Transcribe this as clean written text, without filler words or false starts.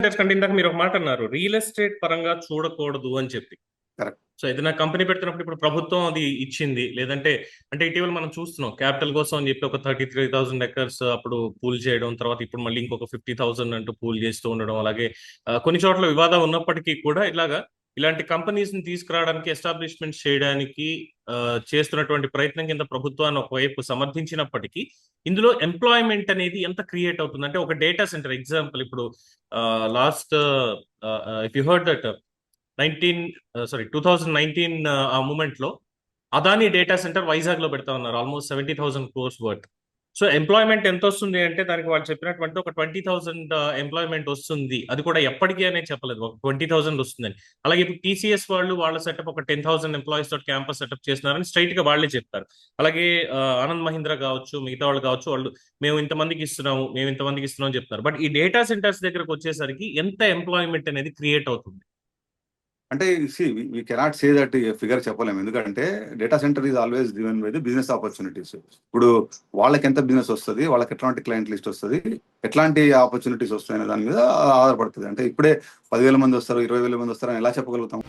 కంటే ఇందాక మీరు ఒక మాట అన్నారు, రియల్ ఎస్టేట్ పరంగా చూడకూడదు అని చెప్పి. కరెక్ట్. సో ఏదైనా కంపెనీ పెడుతున్నప్పుడు ఇప్పుడు ప్రభుత్వం అది ఇచ్చింది, లేదంటే అంటే ఇటీవల మనం చూస్తున్నాం క్యాపిటల్ కోసం అని చెప్పి ఒక 33,000 ఎకర్స్ అప్పుడు పూల్ చేయడం, తర్వాత ఇప్పుడు మళ్ళీ ఇంకొక 50,000 అంటూ పూల్ చేస్తూ ఉండడం. అలాగే కొన్ని చోట్ల వివాదం ఉన్నప్పటికీ కూడా ఇలాంటి కంపెనీస్ ని తీసుకురావడానికి, ఎస్టాబ్లిష్మెంట్ చేయడానికి చేస్తున్నటువంటి ప్రయత్నం కింద ప్రభుత్వాన్ని ఒకవైపు సమర్థించినప్పటికీ ఇందులో ఎంప్లాయ్మెంట్ అనేది ఎంత క్రియేట్ అవుతుంది అంటే, ఒక డేటా సెంటర్ ఎగ్జాంపుల్ ఇప్పుడు lost if you heard that 2019 ఆ మూమెంట్ లో అదాని డేటా సెంటర్ వైజాగ్ లో పెడతా ఉన్నారు, almost 70,000 crores worth. So employment ఎంత వస్తుంది అంటే దానికి వాళ్ళు చెప్పినటువంటి ఒక 20,000 ఎంప్లాయ్మెంట్ వస్తుంది. అది కూడా ఎప్పటికీ అనేది చెప్పలేదు, ఒక 20,000 వస్తుందని. అలాగే ఇప్పుడు టీసీఎస్ వాళ్ళు వాళ్ళ సెటప్ ఒక 10,000 ఎంప్లాయీస్ తోటి క్యాంపస్ సెటప్ చేస్తున్నారని స్ట్రైట్ గా వాళ్ళే చెప్తారు. అలాగే ఆనంద్ మహీంద్రా కావచ్చు, మిగతా వాళ్ళు కావచ్చు, వాళ్ళు మేము ఇంతమందికి ఇస్తున్నాం చెప్తున్నారు. బట్ ఈ డేటా సెంటర్స్ దగ్గరకు వచ్చేసరికి ఎంత ఎంప్లాయ్మెంట్ అనేది క్రియేట్ అవుతుంది? అంటే we cannot say that figure చెప్పలేము, ఎందుకంటే data centre is always driven by the business opportunities. ఇప్పుడు వాళ్ళకి ఎంత బిజినెస్ వస్తుంది, వాళ్ళకి ఎట్లాంటి క్లయింట్ లిస్ట్ వస్తుంది, ఎట్లాంటి ఆపర్చునిటీస్ వస్తాయనే దాని మీద ఆధారపడుతుంది. అంటే ఇప్పుడే 10,000 మంది వస్తారు, 20,000 మంది వస్తారు అని ఎలా చెప్పగలుగుతాం?